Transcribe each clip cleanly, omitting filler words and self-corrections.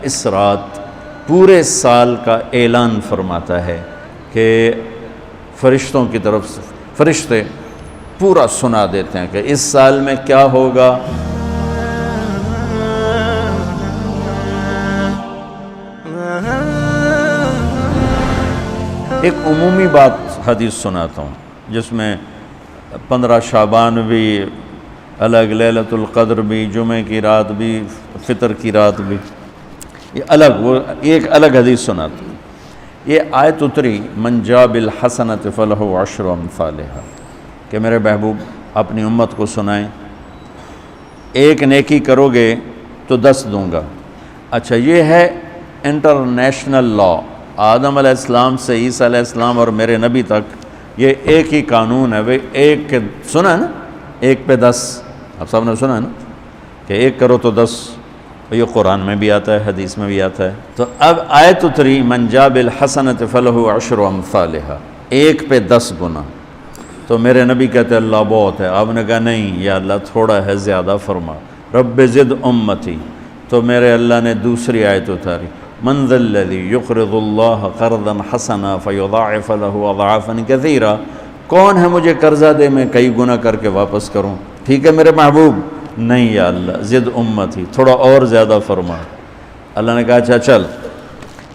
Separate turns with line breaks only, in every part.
اس رات پورے سال کا اعلان فرماتا ہے کہ فرشتوں کی طرف سے فرشتے پورا سنا دیتے ہیں کہ اس سال میں کیا ہوگا. ایک عمومی بات حدیث سناتا ہوں جس میں 15 شعبان بھی الگ، لیلۃ القدر بھی، جمعہ کی رات بھی، فطر کی رات بھی، یہ الگ، وہ ایک الگ حدیث سناتا ہوں. یہ آیت اتری من جاء بالحسنۃ فلہ عشر امثالھا کہ میرے محبوب اپنی امت کو سنائیں، ایک نیکی کرو گے تو 10 دوں گا. اچھا، یہ ہے انٹرنیشنل لا، آدم علیہ السلام سے عیسیٰ علیہ السلام اور میرے نبی تک یہ ایک ہی قانون ہے. وہ ایک کے سنا ہے نا، ایک پہ 10، آپ سب نے سنا ہے نا کہ ایک کرو تو 10. یہ قرآن میں بھی آتا ہے، حدیث میں بھی آتا ہے. تو اب آیت اتری من جاء بالحسنۃ فلہ عشر امثالھا، ایک پہ 10 گنا. تو میرے نبی کہتے ہیں اللہ بہت ہے. آپ نے کہا نہیں یا اللہ تھوڑا ہے، زیادہ فرما، رب زد امتی. تو میرے اللہ نے دوسری آیت اتاری من ذا الذی یقرض اللہ قرضا حسنا فیضاعف له اضعافا کثیرا، کون ہے مجھے قرضہ دے میں کئی گنا کر کے واپس کروں. ٹھیک ہے میرے محبوب، نہیں یا اللہ زد امتی، تھوڑا اور زیادہ فرما. اللہ نے کہا اچھا چل،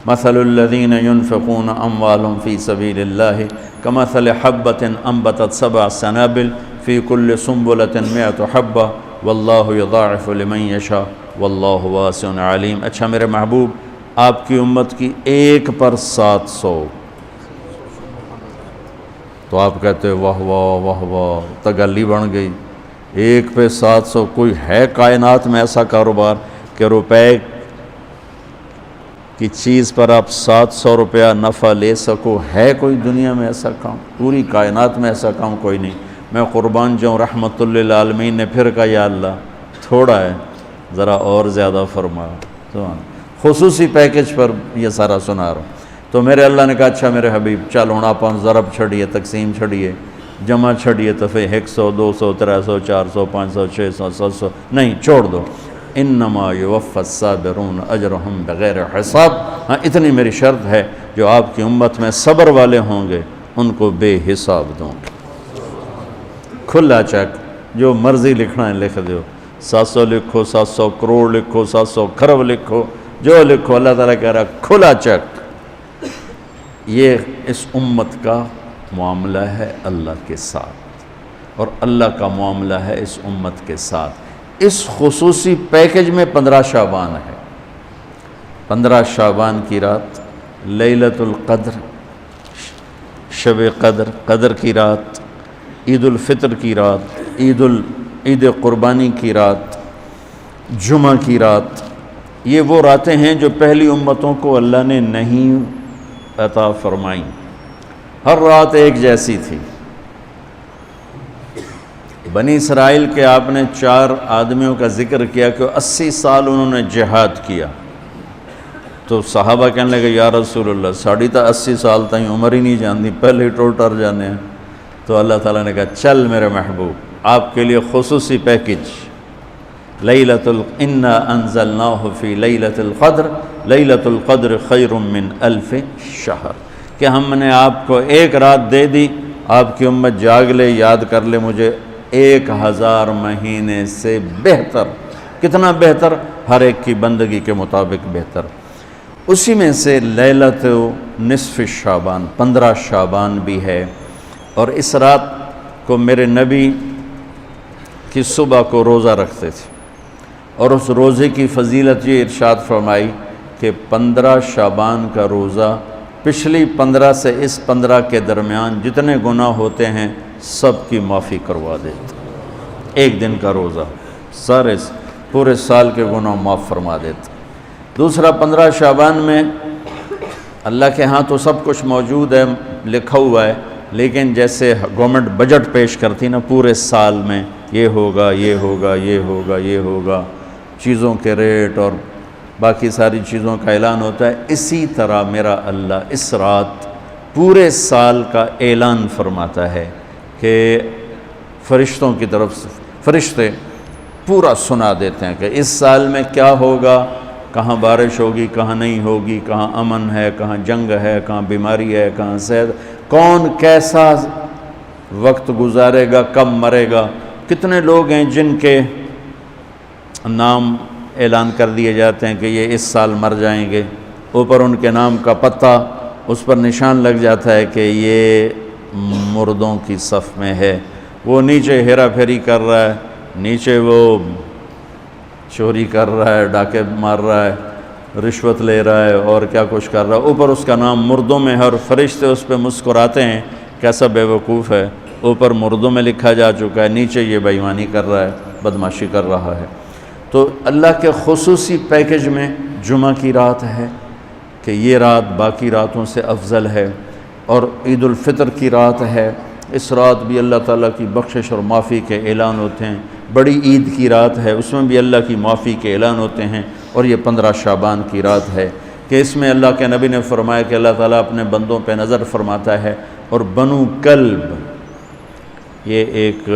مثل الذین ينفقون اموالهم فی سبیل اللہ کمثل حبۃ انبتت 7 سنابل فی کل سنبلۃ 100 حبۃ واللہ یضاعف لمن یشاء واللہ واسع علیم. اچھا میرے محبوب، آپ کی امت کی ایک پر 700. تو آپ کہتے واہ واہ واہ واہ، تگلی بن گئی. ایک پہ 700، کوئی ہے کائنات میں ایسا کاروبار کہ روپے کی چیز پر آپ 700 روپیہ نفع لے سکو؟ ہے کوئی دنیا میں ایسا کام؟ پوری کائنات میں ایسا کام کوئی نہیں. میں قربان جاؤں، رحمت للعالمین نے پھر کہا یا اللہ تھوڑا ہے، ذرا اور زیادہ فرما. خصوصی پیکج پر یہ سارا سنا رہا ہوں. تو میرے اللہ نے کہا اچھا میرے حبیب چل ہوں آپ ضرب چھڑیے، تقسیم چھڑیے، جمع چھڑیے، دفعے 100 200 300 400 500 600 700 نہیں چھوڑ دو. انما یوفی الصابرون اجرہم بغیر حساب. ہاں اتنی میری شرط ہے، جو آپ کی امت میں صبر والے ہوں گے ان کو بے حساب دوں گے. کھلا چیک، جو مرضی لکھنا ہے لکھ دو، 700 لکھو، 700 کروڑ لکھو، 700 کھرب لکھو، جو لکھو. اللہ تعالیٰ کہہ رہا کھلا چیک. یہ اس امت کا معاملہ ہے اللہ کے ساتھ، اور اللہ کا معاملہ ہے اس امت کے ساتھ. اس خصوصی پیکج میں 15 شعبان ہے. 15 شعبان کی رات لیلۃ القدر، شب قدر، قدر کی رات، عید الفطر کی رات، عید قربانی کی رات، جمعہ کی رات. یہ وہ راتیں ہیں جو پہلی امتوں کو اللہ نے نہیں عطا فرمائیں. ہر رات ایک جیسی تھی. بنی اسرائیل کے آپ نے 4 آدمیوں کا ذکر کیا کہ 80 سال انہوں نے جہاد کیا. تو صحابہ کہنے لگے یا رسول اللہ ساڑھی تا 80 سال تائیں عمر ہی نہیں جاندی، پہلے ہی ٹر جانے ہیں. تو اللہ تعالیٰ نے کہا چل میرے محبوب آپ کے لیے خصوصی پیکج، انا انزلناہ فی لیلۃ القدر، لیلۃ القدر خیر من 1000 شہر، کہ ہم نے آپ کو ایک رات دے دی، آپ کی امت جاگ لے، یاد کر لے مجھے، 1000 مہینے سے بہتر. کتنا بہتر؟ ہر ایک کی بندگی کے مطابق بہتر. اسی میں سے لیلۃ نصف شعبان، 15 شعبان بھی ہے. اور اس رات کو میرے نبی کی صبح کو روزہ رکھتے تھے، اور اس روزے کی فضیلت یہ ارشاد فرمائی کہ 15 شعبان کا روزہ پچھلی 15 سے اس 15 کے درمیان جتنے گناہ ہوتے ہیں سب کی معافی کروا دیتے. ایک دن کا روزہ سارے پورے سال کے گناہ معاف فرما دیتے. دوسرا 15 شعبان میں اللہ کے ہاں تو سب کچھ موجود ہے، لکھا ہوا ہے، لیکن جیسے گورنمنٹ بجٹ پیش کرتی نا پورے سال میں، یہ ہوگا یہ ہوگا یہ ہوگا یہ ہوگا، چیزوں کے ریٹ اور باقی ساری چیزوں کا اعلان ہوتا ہے، اسی طرح میرا اللہ اس رات پورے سال کا اعلان فرماتا ہے کہ فرشتوں کی طرف سے فرشتے پورا سنا دیتے ہیں کہ اس سال میں کیا ہوگا، کہاں بارش ہوگی کہاں نہیں ہوگی، کہاں امن ہے کہاں جنگ ہے، کہاں بیماری ہے کہاں صحت، کون کیسا وقت گزارے گا، کب مرے گا۔ کتنے لوگ ہیں جن کے نام اعلان کر دیے جاتے ہیں کہ یہ اس سال مر جائیں گے، اوپر ان کے نام کا پتہ اس پر نشان لگ جاتا ہے کہ یہ مردوں کی صف میں ہے۔ وہ نیچے ہیرا پھیری کر رہا ہے، نیچے وہ چوری کر رہا ہے، ڈاکے مار رہا ہے، رشوت لے رہا ہے اور کیا کچھ کر رہا ہے، اوپر اس کا نام مردوں میں ہے، اور فرشتے اس پہ مسکراتے ہیں کیسا بے وقوف ہے، اوپر مردوں میں لکھا جا چکا ہے، نیچے یہ بے ایمانی کر رہا ہے، بدمعاشی کر رہا ہے۔ تو اللہ کے خصوصی پیکج میں جمعہ کی رات ہے کہ یہ رات باقی راتوں سے افضل ہے، اور عید الفطر کی رات ہے، اس رات بھی اللہ تعالیٰ کی بخشش اور معافی کے اعلان ہوتے ہیں۔ بڑی عید کی رات ہے، اس میں بھی اللہ کی معافی کے اعلان ہوتے ہیں، اور یہ 15 شعبان کی رات ہے کہ اس میں اللہ کے نبی نے فرمایا کہ اللہ تعالیٰ اپنے بندوں پہ نظر فرماتا ہے، اور بنو کلب، یہ ایک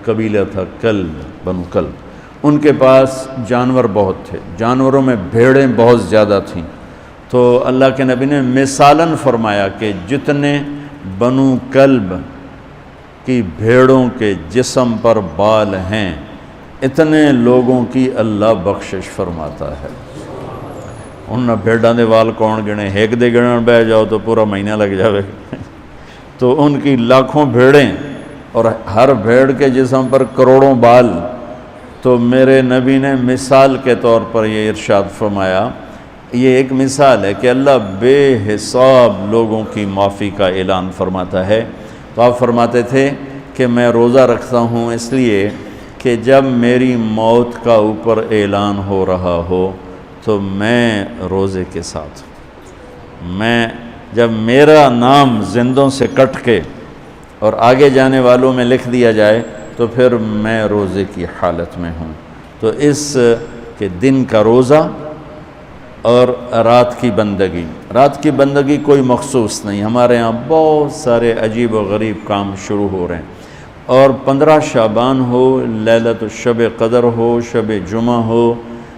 قبیلہ تھا کلب، بنو کلب، ان کے پاس جانور بہت تھے، جانوروں میں بھیڑیں بہت زیادہ تھیں، تو اللہ کے نبی نے مثالاً فرمایا کہ جتنے بنو کلب کی بھیڑوں کے جسم پر بال ہیں اتنے لوگوں کی اللہ بخشش فرماتا ہے۔ ان بھیڑاں دے وال کون گنے، ایک دے گنن بہ جاؤ تو پورا مہینہ لگ جاوے، تو ان کی لاکھوں بھیڑیں اور ہر بھیڑ کے جسم پر کروڑوں بال۔ تو میرے نبی نے مثال کے طور پر یہ ارشاد فرمایا، یہ ایک مثال ہے کہ اللہ بے حساب لوگوں کی معافی کا اعلان فرماتا ہے۔ تو آپ فرماتے تھے کہ میں روزہ رکھتا ہوں اس لیے کہ جب میری موت کا اوپر اعلان ہو رہا ہو تو میں روزے کے ساتھ، میں جب میرا نام زندوں سے کٹ کے اور آگے جانے والوں میں لکھ دیا جائے تو پھر میں روزے کی حالت میں ہوں۔ تو اس کے دن کا روزہ اور رات کی بندگی، رات کی بندگی کوئی مخصوص نہیں، ہمارے ہاں بہت سارے عجیب و غریب کام شروع ہو رہے ہیں، اور 15 شعبان ہو، لیلۃ الشب قدر ہو، شب جمعہ ہو،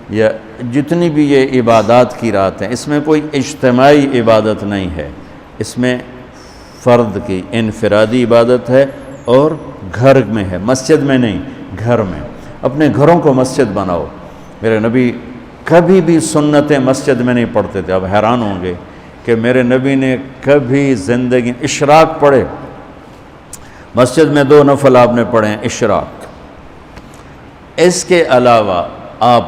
یا جتنی بھی یہ عبادات کی رات ہیں، اس میں کوئی اجتماعی عبادت نہیں ہے، اس میں فرد کی انفرادی عبادت ہے، اور گھر میں ہے، مسجد میں نہیں، گھر میں۔ اپنے گھروں کو مسجد بناؤ۔ میرے نبی کبھی بھی سنتیں مسجد میں نہیں پڑھتے تھے، اب حیران ہوں گے کہ میرے نبی نے کبھی زندگی اشراق پڑھے، مسجد میں 2 نفل آپ نے پڑھے ہیں اشراق، اس کے علاوہ آپ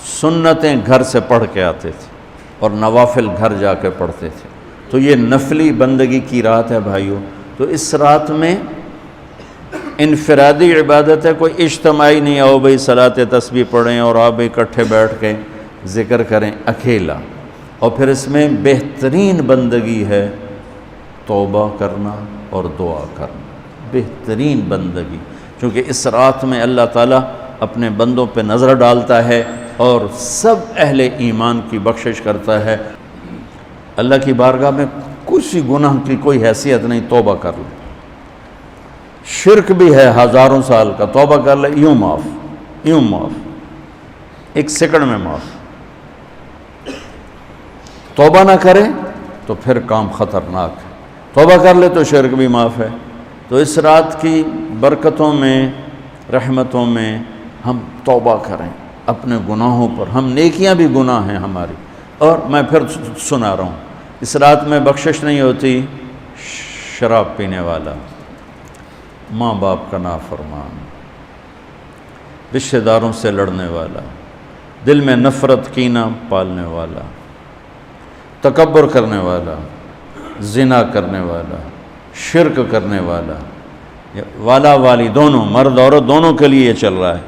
سنتیں گھر سے پڑھ کے آتے تھے اور نوافل گھر جا کے پڑھتے تھے۔ تو یہ نفلی بندگی کی رات ہے بھائیوں، تو اس رات میں انفرادی عبادت ہے، کوئی اجتماعی نہیں، آؤ بھئی صلاۃ تسبیح پڑھیں اور آپ اکٹھے بیٹھ کے ذکر کریں، اکیلا۔ اور پھر اس میں بہترین بندگی ہے توبہ کرنا اور دعا کرنا، بہترین بندگی، چونکہ اس رات میں اللہ تعالیٰ اپنے بندوں پہ نظر ڈالتا ہے اور سب اہل ایمان کی بخشش کرتا ہے۔ اللہ کی بارگاہ میں کسی گناہ کی کوئی حیثیت نہیں، توبہ کر لے، شرک بھی ہے ہزاروں سال کا، توبہ کر لے یوں معاف، 1 سیکنڈ میں معاف۔ توبہ نہ کرے تو پھر کام خطرناک ہے، توبہ کر لے تو شرک بھی معاف ہے۔ تو اس رات کی برکتوں میں، رحمتوں میں ہم توبہ کریں اپنے گناہوں پر، ہم نیکیاں بھی گناہ ہیں ہماری۔ اور میں پھر سنا رہا ہوں، اس رات میں بخشش نہیں ہوتی شراب پینے والا، ماں باپ کا نافرمان، رشتہ داروں سے لڑنے والا، دل میں نفرت کینہ پالنے والا، تکبر کرنے والا، زنا کرنے والا، شرک کرنے والا والی دونوں، مرد عورت دونوں کے لیے یہ چل رہا ہے۔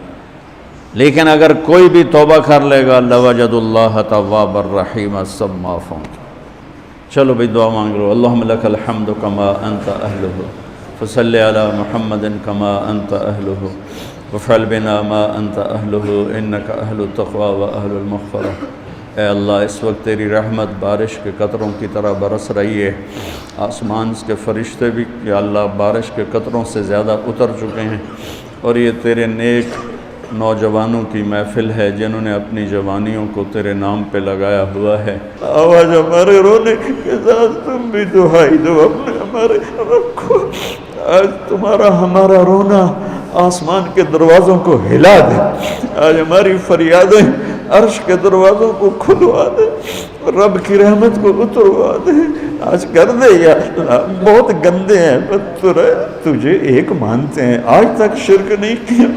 لیکن اگر کوئی بھی توبہ کر لے گا لوجد اللہ تواب الرحیم، سب معاف ہوں گے۔ چلو بھئی دعا مانگ لو۔ اللہم لک الحمد کما انت اہلہ، فصلی علی محمد کما انت اہلہ، وفعل بنا ما انت اہلہ، انک اہل التقوی و اہل المغفرہ۔ اے اللہ، اس وقت تیری رحمت بارش کے قطروں کی طرح برس رہی ہے، آسمان کے فرشتے بھی یا اللہ بارش کے قطروں سے زیادہ اتر چکے ہیں، اور یہ تیرے نیک نوجوانوں کی محفل ہے جنہوں نے اپنی جوانیوں کو تیرے نام پہ لگایا ہوا ہے۔ آواز ہمارے رونے کے ساتھ تم بھی دعائی دو اپنے ہمارے رب کو۔ آج تمہارا ہمارا رونا آسمان کے دروازوں کو ہلا دے، آج ہماری فریادیں عرش کے دروازوں کو کھلوا دے، رب کی رحمت کو اتروا دے، آج کر دے یا اللہ۔ بہت گندے ہیں پر تجھے ایک مانتے ہیں، آج تک شرک نہیں کیا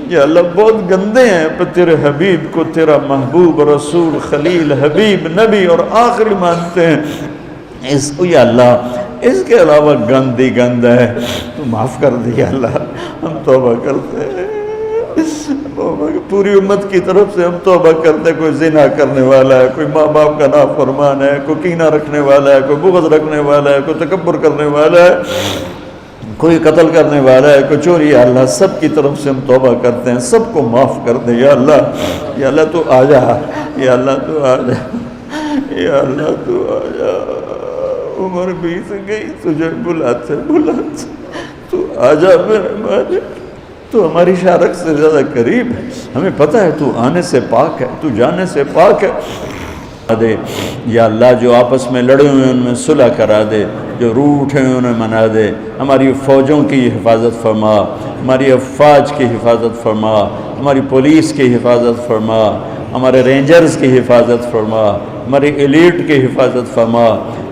یا اللہ۔ بہت گندے ہیں پر تیرے حبیب کو تیرا محبوب رسول خلیل حبیب نبی اور آخری مانتے ہیں، اس کو یا اللہ اس کے علاوہ گند ہی گند ہے، تو معاف کر دے یا اللہ۔ ہم توبہ کرتے ہیں، پوری امت کی طرف سے ہم توبہ کرتے ہیں۔ کوئی زنا کرنے والا ہے، کوئی ماں باپ کا نافرمان ہے، کوئی کینہ رکھنے والا ہے، کوئی بغض رکھنے والا ہے، کوئی تکبر کرنے والا ہے، کوئی قتل کرنے والا ہے، کوئی چوری، یا اللہ سب کی طرف سے ہم توبہ کرتے ہیں، سب کو معاف کر دے یا اللہ۔ یا اللہ تو آ جا، یا اللہ تو آ جا، یا اللہ تو آ جا۔ عمر بیت گئی، تجھے بلاتے بلاتے تو آ جا میرے مالک۔ تو ہماری شارک سے زیادہ قریب ہے، ہمیں پتہ ہے تو آنے سے پاک ہے، تو جانے سے پاک ہے۔ دے یا اللہ جو آپس میں لڑے ہوئے ان میں صلح کرا دے، جو روٹھے ہیں انہیں منا دے۔ ہماری فوجوں کی حفاظت فرما، ہماری افواج کی حفاظت فرما، ہماری پولیس کی حفاظت فرما، ہمارے رینجرز کی حفاظت فرما، ہماری ایلیٹ کی حفاظت فرما۔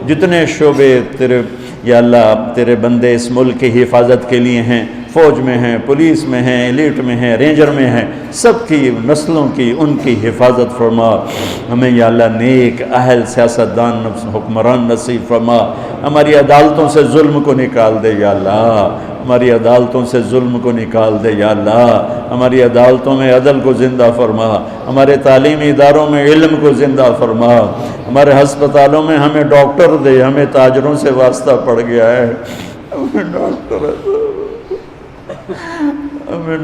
جتنے شعبے تیرے یا اللہ تیرے بندے اس ملک کی حفاظت کے لیے ہیں، فوج میں ہیں، پولیس میں ہیں، ایلیٹ میں ہیں، رینجر میں ہیں، سب کی نسلوں کی ان کی حفاظت فرما۔ ہمیں یا اللہ نیک اہل سیاستدان حکمران نصیب فرما۔ ہماری عدالتوں سے ظلم کو نکال دے یا اللہ، ہماری عدالتوں سے ظلم کو نکال دے یا اللہ۔ ہماری عدالتوں میں عدل کو زندہ فرما، ہمارے تعلیمی اداروں میں علم کو زندہ فرما، ہمارے ہسپتالوں میں ہمیں ڈاکٹر دے۔ ہمیں تاجروں سے واسطہ پڑ گیا ہے، ہمیں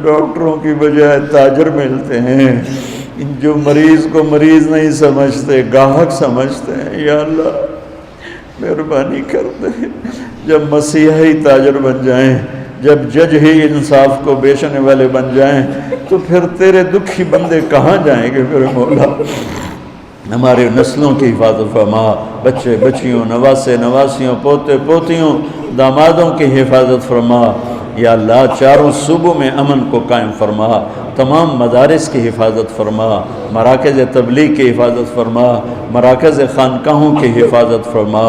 ڈاکٹروں کی بجائے تاجر ملتے ہیں، جو مریض کو مریض نہیں سمجھتے، گاہک سمجھتے ہیں۔ یا اللہ مہربانی کر دے، جب مسیحی تاجر بن جائیں، جب جج ہی انصاف کو بیچنے والے بن جائیں، تو پھر تیرے دکھی بندے کہاں جائیں گے میرے مولا۔ ہمارے نسلوں کی حفاظت فرما، بچے بچیوں، نواسے نواسیوں، پوتے پوتیوں، دامادوں کی حفاظت فرما۔ یا اللہ چاروں صوبوں میں امن کو قائم فرما، تمام مدارس کی حفاظت فرما، مراکز تبلیغ کی حفاظت فرما، مراکز خانقاہوں کی حفاظت فرما۔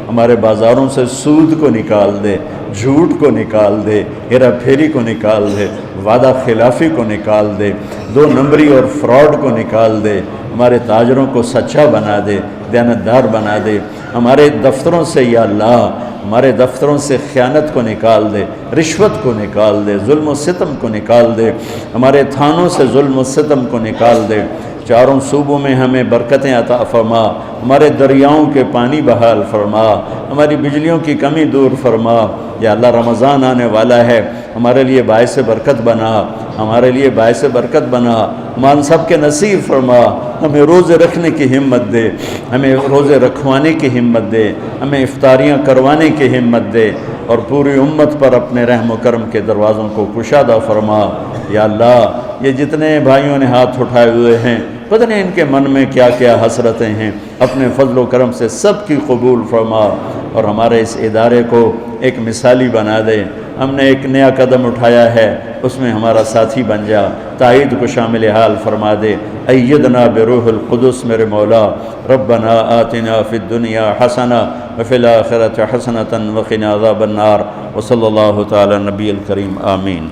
ہمارے بازاروں سے سود کو نکال دے، جھوٹ کو نکال دے، ہیرا پھیری کو نکال دے، وعدہ خلافی کو نکال دے، دو نمبری اور فراڈ کو نکال دے۔ ہمارے تاجروں کو سچا بنا دے، دیانتدار بنا دے۔ ہمارے دفتروں سے یا اللہ ہمارے دفتروں سے خیانت کو نکال دے، رشوت کو نکال دے، ظلم و ستم کو نکال دے۔ ہمارے تھانوں سے ظلم و ستم کو نکال دے۔ چاروں صوبوں میں ہمیں برکتیں عطا فرما، ہمارے دریاؤں کے پانی بحال فرما، ہماری بجلیوں کی کمی دور فرما۔ یا اللہ رمضان آنے والا ہے، ہمارے لیے باعث برکت بنا، ہمارے لیے باعث برکت بنا، مان سب کے نصیب فرما۔ ہمیں روزے رکھنے کی ہمت دے، ہمیں روزے رکھوانے کی ہمت دے، ہمیں افطاریاں کروانے کی ہمت دے، اور پوری امت پر اپنے رحم و کرم کے دروازوں کو کشادہ فرما۔ یا اللہ یہ جتنے بھائیوں نے ہاتھ اٹھائے ہوئے ہیں، پتہ نہیں ان کے من میں کیا کیا حسرتیں ہیں، اپنے فضل و کرم سے سب کی قبول فرما، اور ہمارے اس ادارے کو ایک مثالی بنا دے۔ ہم نے ایک نیا قدم اٹھایا ہے، اس میں ہمارا ساتھی بن جا، تائید کو شامل حال فرما دے۔ ایدنا بروح القدس میرے مولا۔ ربنا آتنا فی الدنیا حسنہ وفی الآخرۃ حسنۃ وقنا عذاب النار۔ وصلی اللہ تعالی نبی الکریم، آمین۔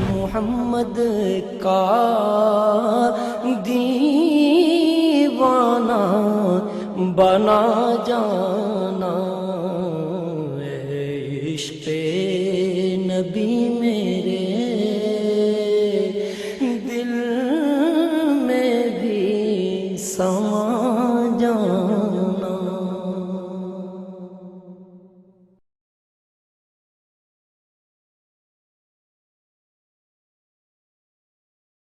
محمد کا دیوانہ بنا جانا۔